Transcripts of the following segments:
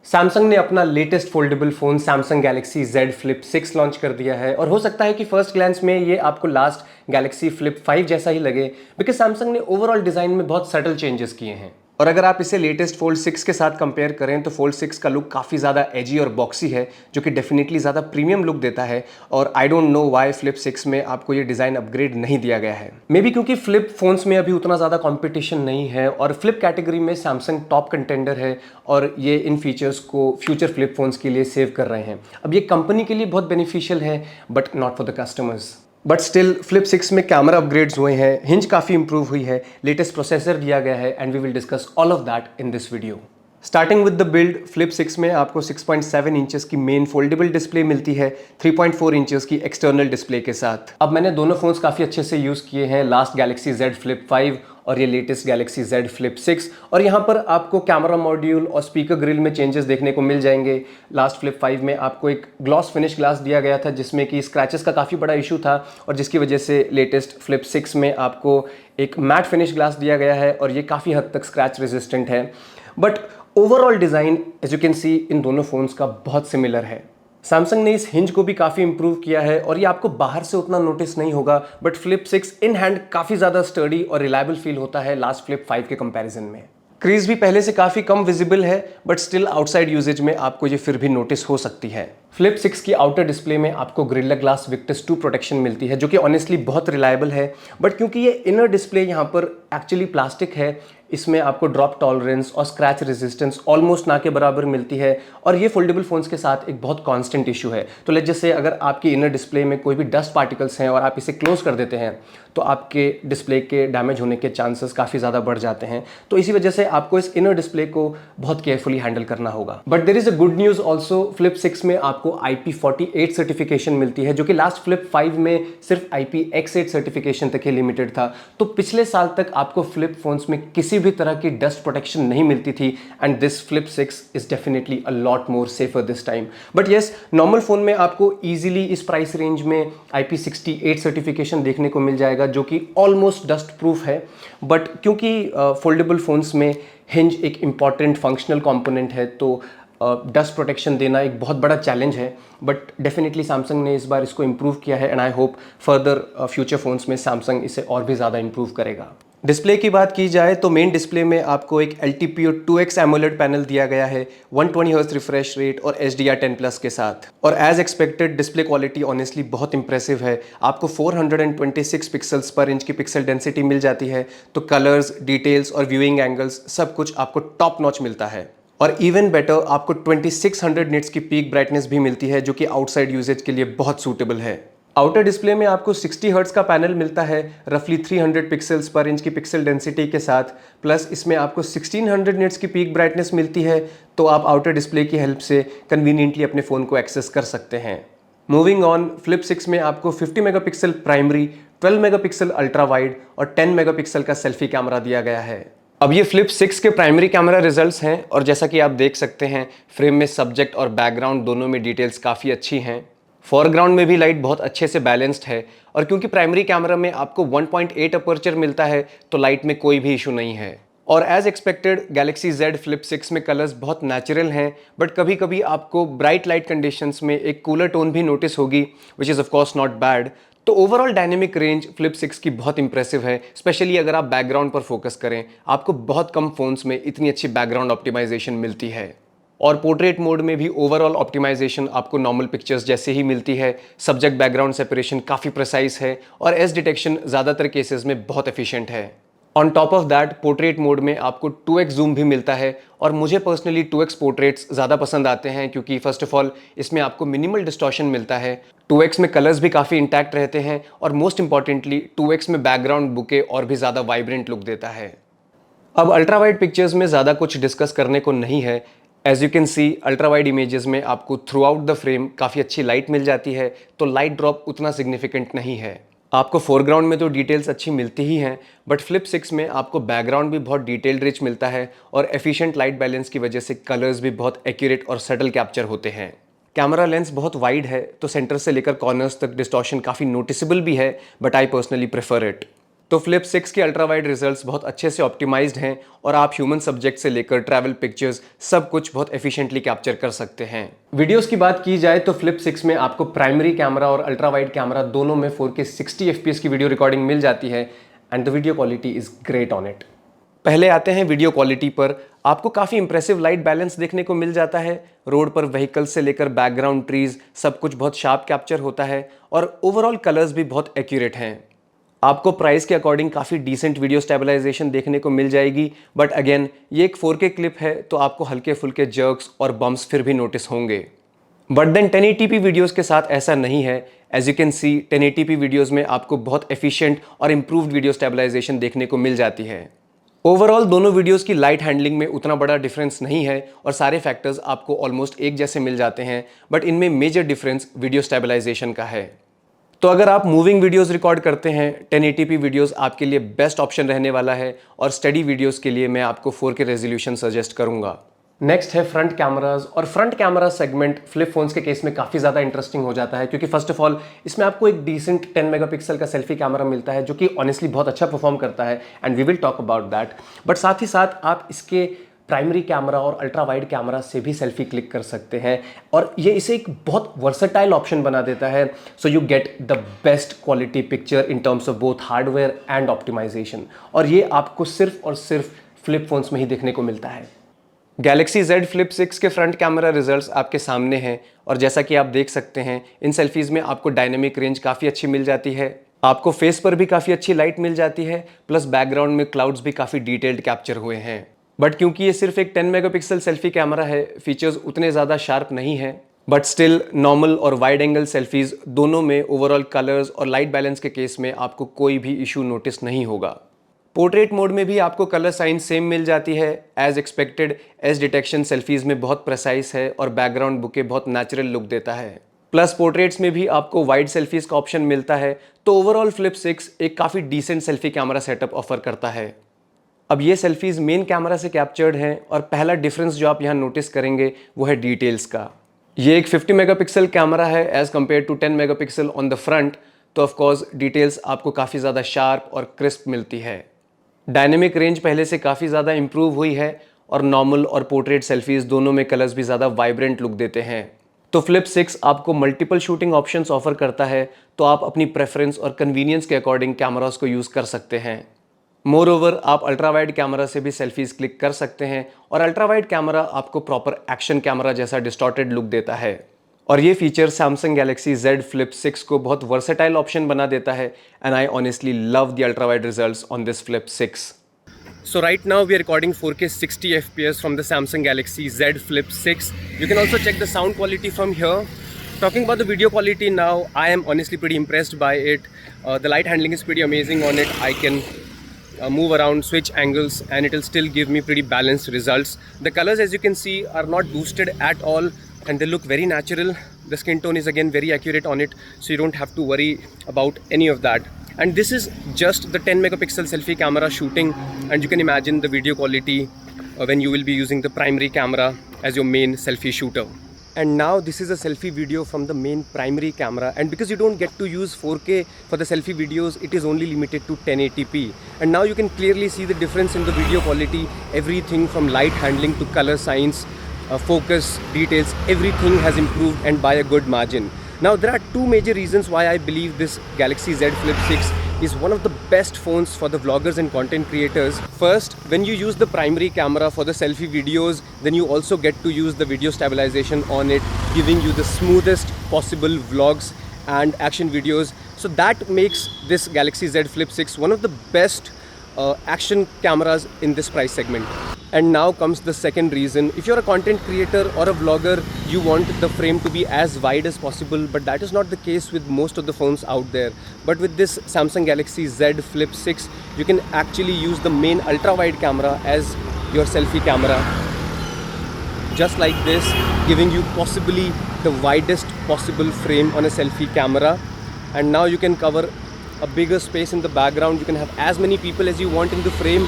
Samsung ने अपना latest foldable phone Samsung Galaxy Z Flip 6 launch कर दिया है और हो सकता है कि फर्स्ट ग्लैंस में ये आपको लास्ट गैलेक्सी Flip 5 जैसा ही लगे, बिकॉज सैमसंग ने ओवरऑल डिजाइन में बहुत सटल चेंजेस किए हैं। और अगर आप इसे लेटेस्ट फोल्ड 6 के साथ कंपेयर करें तो फोल्ड 6 का लुक काफ़ी ज़्यादा एजी और बॉक्सी है, जो कि डेफिनेटली ज़्यादा प्रीमियम लुक देता है। और I don't know why flip 6 में आपको ये डिज़ाइन अपग्रेड नहीं दिया गया है। मे बी क्योंकि फ्लिप फोन्स में अभी उतना ज़्यादा कंपटीशन नहीं है और फ्लिप कैटेगरी में सैमसंग टॉप कंटेंडर है और ये इन फीचर्स को फ्यूचर फ्लिप फोन्स के लिए सेव कर रहे हैं। अब ये कंपनी के लिए बहुत बेनिफिशियल है but not for the customers. But still flip 6 में कैमरा अपग्रेड्स हुए हैं, हिंज काफ़ी इंप्रूव हुई है, लेटेस्ट प्रोसेसर दिया गया है and we will discuss all of that in this video. Starting with the build, Flip 6 में आपको 6.7 इंचेस की मेन फोल्डेबल डिस्प्ले मिलती है 3.4 इंचेस की एक्सटर्नल डिस्प्ले के साथ। अब मैंने दोनों फोन्स काफ़ी अच्छे से यूज़ किए हैं, लास्ट गैलेक्सी Z Flip 5 और ये लेटेस्ट गैलेक्सी Z Flip 6। और यहाँ पर आपको कैमरा मॉड्यूल और स्पीकर ग्रिल में चेंजेस देखने को मिल जाएंगे। लास्ट Flip 5 में आपको एक ग्लॉस फिनिश ग्लास दिया गया था जिसमें कि स्क्रैचेस का काफ़ी बड़ा इशू था और जिसकी वजह से लेटेस्ट Flip 6 में आपको एक मैट फिनिश ग्लास दिया गया है और ये काफ़ी हद तक स्क्रैच रेजिस्टेंट है। But overall design as you can see in दोनों फोन्स का बहुत सिमिलर है। सैमसंग ने इस हिंज को भी काफ़ी इंप्रूव किया है और ये आपको बाहर से उतना नोटिस नहीं होगा, बट फ्लिप 6 इन हैंड काफ़ी ज़्यादा स्टर्डी और रिलायबल फील होता है लास्ट फ्लिप 5 के कंपैरिजन में। क्रीज भी पहले से काफ़ी कम विजिबल है बट स्टिल आउटसाइड यूजेज में आपको ये फिर भी नोटिस हो सकती है। फ्लिप 6 की आउटर डिस्प्ले में आपको गोरिल्ला ग्लास विक्टस 2 प्रोटेक्शन मिलती है जो कि ऑनेस्टली बहुत रिलायबल है, बट क्योंकि ये इनर डिस्प्ले यहाँ पर एक्चुअली प्लास्टिक है, इसमें आपको ड्रॉप टॉलरेंस और स्क्रैच रेजिस्टेंस ऑलमोस्ट ना के बराबर मिलती है और ये फोल्डेबल फोन्स के साथ एक बहुत कांस्टेंट इशू है। तो लेट्स जैसे अगर आपकी इनर डिस्प्ले में कोई भी डस्ट पार्टिकल्स हैं और आप इसे क्लोज कर देते हैं तो आपके डिस्प्ले के डैमेज होने के चांसेस काफ़ी ज़्यादा बढ़ जाते हैं। तो इसी वजह से आपको इस इनर डिस्प्ले को बहुत केयरफुली हैंडल करना होगा। But there is a good news also, Flip 6 में आपको IP48 सर्टिफिकेशन मिलती है जो कि लास्ट फ्लिप 5 में सिर्फ IPX8 सर्टिफिकेशन तक ही लिमिटेड था। तो पिछले साल तक आपको फ्लिप फोन्स में किसी भी तरह की डस्ट प्रोटेक्शन नहीं मिलती थी and this flip 6 is definitely a lot more safer this time. But yes, normal phone में आपको इजीली इस प्राइस रेंज में IP68 सर्टिफिकेशन देखने को मिल जाएगा जो कि ऑलमोस्ट डस्ट प्रूफ है। बट क्योंकि फोल्डेबल फोन्स में हिंज एक इंपॉर्टेंट फंक्शनल कंपोनेंट है तो डस्ट प्रोटेक्शन देना एक बहुत बड़ा चैलेंज है। बट डेफिनेटली सैमसंग ने इस बार इसको इम्प्रूव किया है and I hope further future phones में सैमसंग इसे और भी ज़्यादा इम्प्रूव करेगा। डिस्प्ले की बात की जाए तो मेन डिस्प्ले में आपको एक LTPO 2X एमोलेड पैनल दिया गया है 120 हर्ट्ज रिफ्रेश रेट और HDR10+ के साथ। और as expected display quality honestly बहुत इंप्रेसिव है। आपको 426 पिक्सल्स पर इंच की पिक्सल डेंसिटी मिल जाती है, तो कलर्स, डिटेल्स और व्यूइंग एंगल्स सब कुछ आपको टॉप नॉच मिलता है। और इवन बेटर आपको 2600 निट्स की पीक ब्राइटनेस भी मिलती है जो कि आउटसाइड यूजेज के लिए बहुत सूटेबल है। आउटर डिस्प्ले में आपको 60 हर्ट्ज का पैनल मिलता है रफली 300 पिक्सल्स पर इंच की पिक्सल डेंसिटी के साथ, प्लस इसमें आपको 1600 निट्स की पीक ब्राइटनेस मिलती है, तो आप आउटर डिस्प्ले की हेल्प से कन्वीनियंटली अपने फ़ोन को एक्सेस कर सकते हैं। मूविंग ऑन, फ्लिप 6 में आपको 50 megapixel primary, 12 megapixel ultra wide और 10 मेगापिक्सल का सेल्फी कैमरा दिया गया है। अब ये फ्लिप 6 के प्राइमरी कैमरा रिजल्ट्स हैं और जैसा कि आप देख सकते हैं फ्रेम में सब्जेक्ट और बैकग्राउंड दोनों में डिटेल्स काफ़ी अच्छी हैं। फॉरग्राउंड में भी लाइट बहुत अच्छे से बैलेंस्ड है और क्योंकि प्राइमरी कैमरा में आपको 1.8 अपर्चर मिलता है तो लाइट में कोई भी इशू नहीं है। और as expected Galaxy Z Flip 6 में कलर्स बहुत नेचुरल हैं, बट कभी कभी आपको ब्राइट लाइट कंडीशंस में एक कूलर टोन भी नोटिस होगी, which is of course not bad. तो ओवरऑल डायनेमिक रेंज फ्लिप 6 की बहुत इंप्रेसिव है, स्पेशली अगर आप बैकग्राउंड पर फोकस करें। आपको बहुत कम फोन्स में इतनी अच्छी बैकग्राउंड ऑप्टिमाइजेशन मिलती है। और पोर्ट्रेट मोड में भी ओवरऑल ऑप्टिमाइजेशन आपको नॉर्मल पिक्चर्स जैसे ही मिलती है। सब्जेक्ट बैकग्राउंड सेपरेशन काफ़ी प्रिसाइज है और एज डिटेक्शन ज़्यादातर केसेस में बहुत एफिशिएंट है। On top of that portrait mode में आपको 2x जूम भी मिलता है और मुझे पर्सनली 2x पोर्ट्रेट्स ज़्यादा पसंद आते हैं क्योंकि फर्स्ट ऑफ ऑल इसमें आपको मिनिमल डिस्टॉर्शन मिलता है, 2x में कलर्स भी काफ़ी इंटैक्ट रहते हैं और मोस्ट इंपॉर्टेंटली 2x में बैकग्राउंड बुके और भी ज़्यादा वाइब्रेंट लुक देता है। अब अल्ट्रा वाइड पिक्चर्स में ज़्यादा कुछ डिस्कस करने को नहीं है। As you can see ultra wide images में आपको थ्रू आउट द फ्रेम काफ़ी अच्छी लाइट मिल जाती है, तो लाइट ड्रॉप उतना सिग्निफिकेंट नहीं है। आपको फोरग्राउंड में तो डिटेल्स अच्छी मिलती ही हैं, बट फ्लिप 6 में आपको बैकग्राउंड भी बहुत डिटेल्ड रिच मिलता है और एफिशिएंट लाइट बैलेंस की वजह से कलर्स भी बहुत एक्यूरेट और सटल कैप्चर होते हैं। कैमरा लेंस बहुत वाइड है तो सेंटर से लेकर कॉर्नर्स तक डिस्टॉर्शन काफ़ी नोटिसेबल भी है, but I personally prefer it. तो फ्लिप 6 के अल्ट्रा वाइड रिजल्ट्स बहुत अच्छे से ऑप्टिमाइज्ड हैं और आप ह्यूमन सब्जेक्ट से लेकर ट्रैवल पिक्चर्स सब कुछ बहुत एफिशिएंटली कैप्चर कर सकते हैं। वीडियोस की बात की जाए तो फ्लिप 6 में आपको प्राइमरी कैमरा और अल्ट्रा वाइड कैमरा दोनों में 4K 60 FPS की वीडियो रिकॉर्डिंग मिल जाती है and the video quality is great on it. पहले आते हैं वीडियो क्वालिटी पर। आपको काफ़ी इंप्रेसिव लाइट बैलेंस देखने को मिल जाता है। रोड पर व्हीकल्स से लेकर बैकग्राउंड ट्रीज सब कुछ बहुत शार्प कैप्चर होता है और ओवरऑल कलर्स भी बहुत एक्यूरेट हैं। आपको प्राइस के अकॉर्डिंग काफ़ी डिसेंट वीडियो स्टेबलाइजेशन देखने को मिल जाएगी, बट अगेन ये एक 4K क्लिप है तो आपको हल्के फुल्के जर्क्स और बम्प्स फिर भी नोटिस होंगे। बट देन 1080p वीडियोस के साथ ऐसा नहीं है। As you can see 1080p videos में आपको बहुत एफिशिएंट और इम्प्रूव्ड वीडियो स्टेबलाइजेशन देखने को मिल जाती है। ओवरऑल दोनों वीडियोस की लाइट हैंडलिंग में उतना बड़ा डिफरेंस नहीं है और सारे फैक्टर्स आपको ऑलमोस्ट एक जैसे मिल जाते हैं, बट इनमें मेजर डिफरेंस वीडियो स्टेबलाइजेशन का है। तो अगर आप मूविंग वीडियोस रिकॉर्ड करते हैं 1080p वीडियोस आपके लिए बेस्ट ऑप्शन रहने वाला है और स्टडी वीडियोस के लिए मैं आपको 4K रेजोल्यूशन सजेस्ट करूंगा। नेक्स्ट है फ्रंट कैमराज, और front camera segment flip phones के केस में काफ़ी ज़्यादा इंटरेस्टिंग हो जाता है क्योंकि फर्स्ट ऑफ ऑल इसमें आपको एक डिसेंट 10 मेगापिक्सल का सेल्फी कैमरा मिलता है जो कि ऑनेस्टली बहुत अच्छा परफॉर्म करता है and we will talk about that. But साथ ही साथ आप इसके प्राइमरी कैमरा और अल्ट्रा वाइड कैमरा से भी सेल्फी क्लिक कर सकते हैं और ये इसे एक बहुत वर्सेटाइल ऑप्शन बना देता है। So you get the best quality picture in terms of both hardware and optimisation, और ये आपको सिर्फ और सिर्फ फ्लिप फोन्स में ही देखने को मिलता है। Galaxy Z Flip 6 के फ्रंट कैमरा रिजल्ट्स आपके सामने हैं और जैसा कि आप देख सकते हैं इन सेल्फीज़ में आपको डायनेमिक रेंज काफ़ी अच्छी मिल जाती है। आपको फेस पर भी काफ़ी अच्छी लाइट मिल जाती है, प्लस बैकग्राउंड में क्लाउड्स भी काफ़ी डिटेल्ड कैप्चर हुए हैं। बट क्योंकि ये सिर्फ एक 10 मेगापिक्सल सेल्फी कैमरा है, फीचर्स उतने ज़्यादा शार्प नहीं है, बट स्टिल नॉर्मल और वाइड एंगल सेल्फीज़ दोनों में ओवरऑल कलर्स और लाइट बैलेंस के केस में आपको कोई भी इशू नोटिस नहीं होगा। पोर्ट्रेट मोड में भी आपको कलर साइंस सेम मिल जाती है। As expected edge detection selfies में बहुत प्रेसाइज है और बैकग्राउंड बुके बहुत नेचुरल लुक देता है। प्लस पोर्ट्रेट्स में भी आपको वाइड सेल्फीज़ का ऑप्शन मिलता है, तो ओवरऑल फ्लिप 6 एक काफ़ी decent selfie camera setup offer करता है। अब ये सेल्फीज़ मेन कैमरा से कैप्चर्ड हैं और पहला डिफरेंस जो आप यहाँ नोटिस करेंगे वो है डिटेल्स का। ये एक 50 मेगापिक्सल कैमरा है as compare to 10 megapixel on the front, तो ऑफकोर्स डिटेल्स आपको काफ़ी ज़्यादा शार्प और क्रिस्प मिलती है। डायनेमिक रेंज पहले से काफ़ी ज़्यादा इंप्रूव हुई है और नॉर्मल और पोर्ट्रेट सेल्फीज़ दोनों में कलर्स भी ज़्यादा वाइब्रेंट लुक देते हैं। तो फ्लिप 6 आपको मल्टीपल शूटिंग ऑप्शंस ऑफर करता है, तो आप अपनी प्रेफरेंस और कन्वीनियंस के अकॉर्डिंग कैमरास को यूज़ कर सकते हैं। मोर ओवर आप अल्ट्रा वाइड कैमरा से भी सेल्फीज़ क्लिक कर सकते हैं और अल्ट्रा वाइड कैमरा आपको प्रॉपर एक्शन कैमरा जैसा डिस्टॉर्टेड लुक देता है। और ये feature Samsung Galaxy Z Flip 6 को बहुत वर्सेटाइल ऑप्शन बना देता है and I honestly love the ultra wide results on this Flip 6। So right now we are recording 4K 60 FPS from the Samsung Galaxy Z Flip 6. You can also check the sound quality from here. Talking about the video quality now, I am honestly pretty impressed by it. The light handling is pretty amazing on it. I can move around, switch angles, and it will still give me pretty balanced results. The colors, as you can see, are not boosted at all and they look very natural. The skin tone is again very accurate on it, so you don't have to worry about any of that. And this is just the 10 megapixel selfie camera shooting, and you can imagine the video quality when you will be using the primary camera as your main selfie shooter. And now this is a selfie video from the main primary camera, and because you don't get to use 4K for the selfie videos, it is only limited to 1080p. And now you can clearly see the difference in the video quality. Everything from light handling to color science, focus, details, everything has improved and by a good margin. Now there are two major reasons why I believe this Galaxy Z Flip 6 is one of the best phones for the vloggers and content creators. First, when you use the primary camera for the selfie videos, then you also get to use the video stabilization on it, giving you the smoothest possible vlogs and action videos. So that makes this Galaxy Z Flip 6 one of the best action cameras in this price segment. And now comes the second reason. If you're a content creator or a vlogger, you want the frame to be as wide as possible, but that is not the case with most of the phones out there. But with this Samsung Galaxy Z Flip 6, you can actually use the main ultra wide camera as your selfie camera, just like this, giving you possibly the widest possible frame on a selfie camera. And now you can cover a bigger space in the background. You can have as many people as you want in the frame,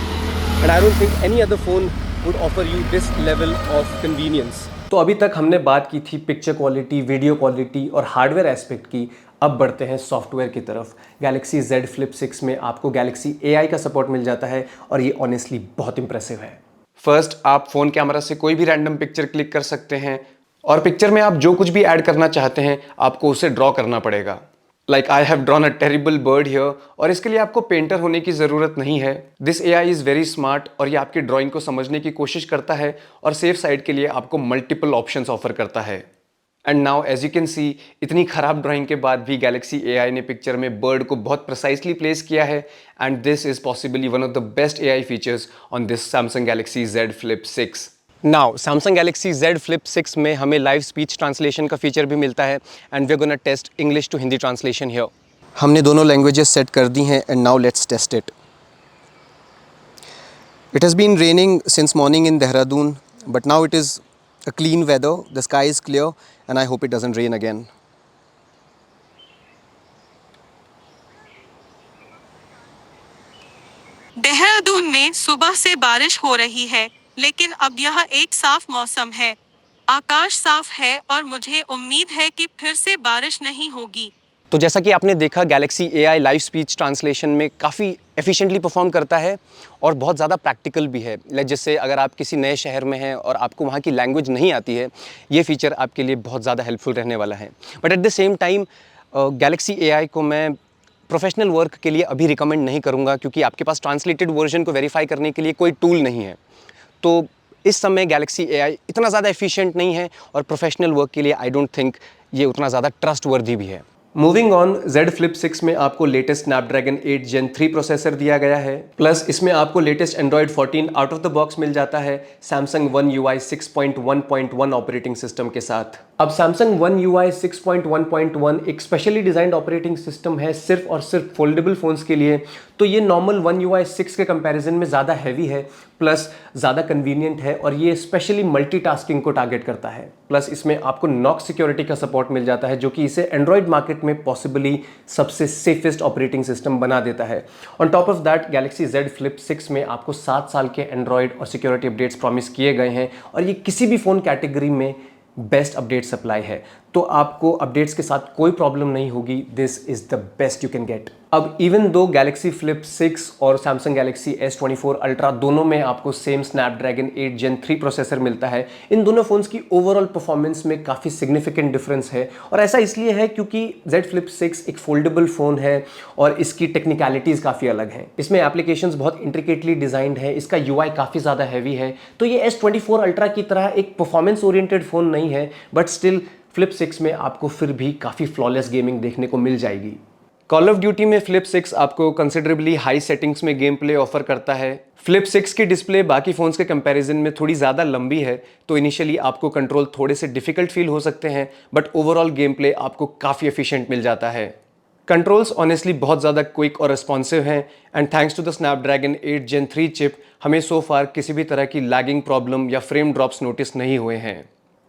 and I don't think any other phone would offer you this level of convenience. तो अभी तक हमने बात की थी picture quality, video quality और hardware aspect की। अब बढ़ते हैं सॉफ्टवेयर की तरफ। Galaxy Z Flip 6 में आपको Galaxy AI का सपोर्ट मिल जाता है और ये ऑनेस्टली बहुत इंप्रेसिव है। फर्स्ट, आप फ़ोन कैमरा से कोई भी रैंडम पिक्चर क्लिक कर सकते हैं और पिक्चर में आप जो कुछ भी ऐड करना चाहते हैं आपको उसे ड्रॉ करना पड़ेगा। Like I have drawn a terrible bird here, और इसके लिए आपको पेंटर होने की ज़रूरत नहीं है। This AI is very smart और ये आपकी ड्राइंग को समझने की कोशिश करता है और सेफ साइड के लिए आपको मल्टीपल ऑप्शंस ऑफर करता है। And now as you can see, इतनी खराब ड्राइंग के बाद भी Galaxy AI ने पिक्चर में बर्ड को बहुत प्रिसाइसली प्लेस किया है, and this is possibly one of the best AI features on this Samsung Galaxy Z Flip 6। Now Samsung Galaxy Z Flip 6 में हमें लाइव स्पीच ट्रांसलेशन का फीचर भी मिलता है, and we are gonna test English to Hindi translation here. हमने दोनों languages set कर दी हैं and now let's test it. It has been raining since morning in Dehradun, but now it is a clean weather. The sky is clear, and I hope it doesn't rain again. Dehradun में सुबह से बारिश हो रही है, लेकिन अब यह एक साफ मौसम है। आकाश साफ है और मुझे उम्मीद है कि फिर से बारिश नहीं होगी। तो जैसा कि आपने देखा, Galaxy AI live speech translation में काफ़ी एफिशिएंटली परफॉर्म करता है और बहुत ज़्यादा प्रैक्टिकल भी है। जैसे अगर आप किसी नए शहर में हैं और आपको वहाँ की लैंग्वेज नहीं आती है, ये फीचर आपके लिए बहुत ज़्यादा हेल्पफुल रहने वाला है। But at the same time Galaxy AI को मैं प्रोफेशनल वर्क के लिए अभी रिकमेंड नहीं करूँगा, क्योंकि आपके पास ट्रांसलेटेड वर्जन को वेरीफाई करने के लिए कोई टूल नहीं है। तो इस समय Galaxy AI इतना ज़्यादा एफिशिएंट नहीं है और प्रोफेशनल वर्क के लिए आई डोंट थिंक ये उतना ज़्यादा ट्रस्ट वर्दी भी है। मूविंग ऑन, Z Flip 6 में आपको लेटेस्ट स्नैपड्रैगन 8 Gen 3 प्रोसेसर दिया गया है, प्लस इसमें आपको latest Android 14 out of the box मिल जाता है Samsung One UI 6.1.1 operating system के साथ। अब Samsung One UI 6.1.1 एक स्पेशली डिजाइंड ऑपरेटिंग सिस्टम है सिर्फ और सिर्फ फोल्डेबल फोन्स के लिए। तो ये नॉर्मल One UI 6 के कंपैरिजन में ज़्यादा हैवी है, प्लस ज़्यादा कन्वीनियंट है और ये स्पेशली मल्टीटास्किंग को टारगेट करता है। प्लस इसमें आपको नॉक्स सिक्योरिटी का सपोर्ट मिल जाता है, जो कि इसे एंड्रॉयड मार्केट में पॉसिबली सबसे सेफेस्ट ऑपरेटिंग सिस्टम बना देता है। On top of that, Galaxy Z Flip 6 में आपको 7 साल के एंड्रॉयड और सिक्योरिटी अपडेट्स प्रॉमिस किए गए हैं और ये किसी भी फ़ोन कैटेगरी में बेस्ट अपडेट सप्लाई है। तो आपको अपडेट्स के साथ कोई प्रॉब्लम नहीं होगी। This is the best you can get. अब इवन दो Galaxy Flip 6 और Samsung Galaxy S24 Ultra दोनों में आपको सेम Snapdragon 8 Gen 3 प्रोसेसर मिलता है, इन दोनों फोन्स की ओवरऑल परफॉर्मेंस में काफ़ी सिग्निफिकेंट डिफरेंस है। और ऐसा इसलिए है क्योंकि Z Flip 6 एक फोल्डेबल फ़ोन है और इसकी टेक्निकलिटीज़ काफ़ी अलग हैं। इसमें एप्लीकेशंस बहुत इंट्रिकेटली डिज़ाइंड है, इसका UI काफ़ी ज़्यादा हैवी है। तो ये S24 Ultra की तरह एक परफॉर्मेंस ओरिएंटेड फ़ोन नहीं है, बट स्टिल Flip 6 में आपको फिर भी काफ़ी फ्लॉलेस गेमिंग देखने को मिल जाएगी। कॉल ऑफ ड्यूटी में Flip 6 आपको कंसिडरेबली हाई सेटिंग्स में गेम प्ले ऑफर करता है। Flip 6 की डिस्प्ले बाकी फ़ोन्स के कंपैरिजन में थोड़ी ज़्यादा लंबी है, तो इनिशियली आपको कंट्रोल थोड़े से डिफिकल्ट फील हो सकते हैं, बट ओवरऑल गेम प्ले आपको काफ़ी एफिशिएंट मिल जाता है। कंट्रोल्स ऑनेस्टली बहुत ज़्यादा क्विक और रिस्पॉन्सिव हैं, and thanks to the Snapdragon 8 Gen 3 chip हमें सो फार किसी भी तरह की लैगिंग प्रॉब्लम या फ्रेम ड्रॉप्स नोटिस नहीं हुए हैं।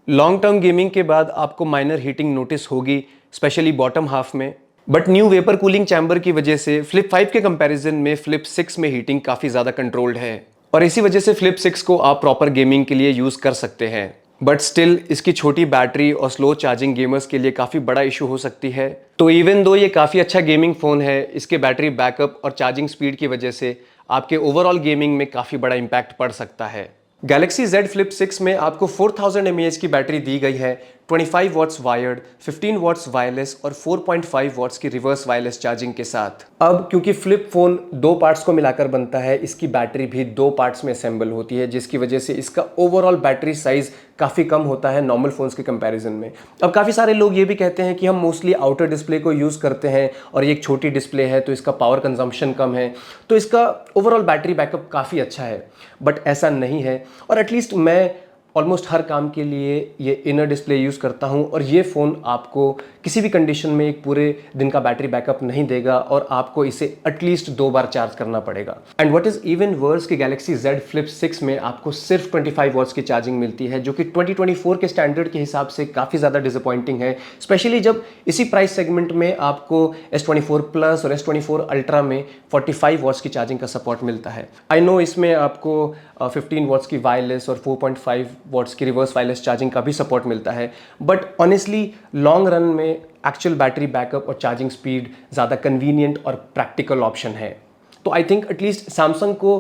लॉन्ग टर्म गेमिंग के बाद आपको माइनर हीटिंग नोटिस होगी, स्पेशली बॉटम हाफ में, but new vapour cooling chamber की वजह से Flip 5 के कंपैरिजन में Flip 6 में हीटिंग काफ़ी ज़्यादा कंट्रोल्ड है और इसी वजह से Flip 6 को आप प्रॉपर गेमिंग के लिए यूज़ कर सकते हैं। बट स्टिल इसकी छोटी बैटरी और स्लो चार्जिंग गेमर्स के लिए काफ़ी बड़ा इशू हो सकती है। तो इवन दो ये काफ़ी अच्छा गेमिंग फ़ोन है, इसके बैटरी बैकअप और चार्जिंग स्पीड की वजह से आपके ओवरऑल गेमिंग में काफ़ी बड़ा इम्पैक्ट पड़ सकता है। Galaxy Z Flip 6 में आपको 4000 mAh की बैटरी दी गई है, 25 वॉट्स वायर्ड, 15 वॉट्स वायरलेस और 4.5 वॉट्स की रिवर्स वायरलेस चार्जिंग के साथ। अब क्योंकि फ्लिप फ़ोन दो पार्ट्स को मिलाकर बनता है, इसकी बैटरी भी दो पार्ट्स में असेंबल होती है, जिसकी वजह से इसका ओवरऑल बैटरी साइज़ काफ़ी कम होता है नॉर्मल फ़ोन्स के कंपैरिजन में। अब काफ़ी सारे लोग ये भी कहते हैं कि हम मोस्टली आउटर डिस्प्ले को यूज़ करते हैं और ये एक छोटी डिस्प्ले है तो इसका पावर कंजम्पशन कम है, तो इसका ओवरऑल बैटरी बैकअप काफ़ी अच्छा है। बट ऐसा नहीं है, और एटलीस्ट मैं ऑलमोस्ट हर काम के लिए ये इनर डिस्प्ले यूज़ करता हूँ और ये फ़ोन आपको किसी भी कंडीशन में एक पूरे दिन का बैटरी बैकअप नहीं देगा और आपको इसे एटलीस्ट 2 बार चार्ज करना पड़ेगा। And what is even worse कि Galaxy Z Flip 6 में आपको सिर्फ 25 वॉट्स की चार्जिंग मिलती है, जो कि 2024 के स्टैंडर्ड के हिसाब से काफ़ी ज़्यादा डिसअपॉइंटिंग है, स्पेशली जब इसी प्राइस सेगमेंट में आपको S24 Plus और S24 Ultra में 45 वॉट्स की चार्जिंग का सपोर्ट मिलता है। आई नो इसमें आपको 15 वॉट्स की वायरलेस और 4.5 वॉट्स की रिवर्स वायरलेस चार्जिंग का भी सपोर्ट मिलता है, बट ऑनेस्टली लॉन्ग रन में एक्चुअल बैटरी बैकअप और चार्जिंग स्पीड ज़्यादा कन्वीनियंट और प्रैक्टिकल ऑप्शन है। तो आई थिंक एटलीस्ट सैमसंग को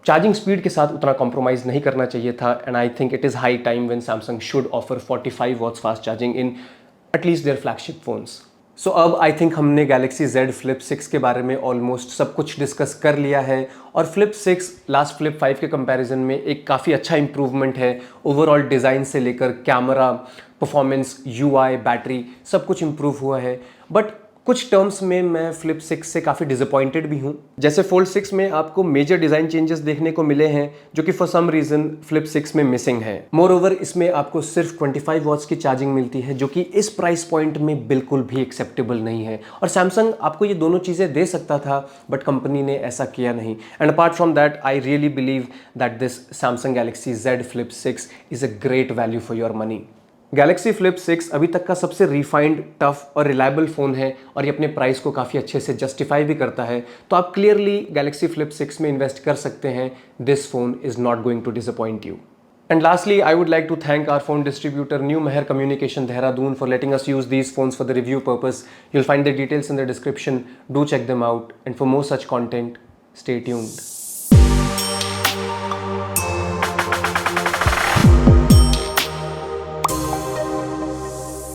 चार्जिंग स्पीड के साथ उतना कॉम्प्रोमाइज़ नहीं करना चाहिए था, and I think it is high time when Samsung should offer 45 watts fast charging in at least their flagship phones. So अब आई थिंक हमने गैलेक्सी Z Flip 6 के बारे में ऑलमोस्ट सब कुछ डिस्कस कर लिया है, और Flip 6 लास्ट Flip 5 के कंपैरिजन में एक काफ़ी अच्छा इंप्रूवमेंट है। ओवरऑल डिज़ाइन से लेकर कैमरा, परफॉर्मेंस, UI, बैटरी सब कुछ इंप्रूव हुआ है, बट कुछ टर्म्स में मैं Flip 6 से काफ़ी डिसअपॉइंटेड भी हूँ। जैसे Fold 6 में आपको मेजर डिज़ाइन चेंजेस देखने को मिले हैं जो कि फॉर सम रीज़न Flip 6 में मिसिंग है। मोर ओवर इसमें आपको सिर्फ 25 वॉट्स की चार्जिंग मिलती है, जो कि इस प्राइस पॉइंट में बिल्कुल भी एक्सेप्टेबल नहीं है, और सैमसंग आपको ये दोनों चीज़ें दे सकता था, बट कंपनी ने ऐसा किया नहीं। And apart from that I really believe that this Samsung Galaxy Z Flip 6 is a great value for your money. Galaxy Flip 6 अभी तक का सबसे रिफाइंड, टफ और रिलायबल फ़ोन है, और ये अपने प्राइस को काफ़ी अच्छे से जस्टिफाई भी करता है, तो आप क्लियरली गैलेक्सी Flip 6 में इन्वेस्ट कर सकते हैं। This phone is not going to disappoint you. And lastly, I would like to thank our phone distributor New Meher Communication Dehradun for letting us use these phones for the review purpose. You'll find the details in the description. Do check them out, and for more such content, stay tuned.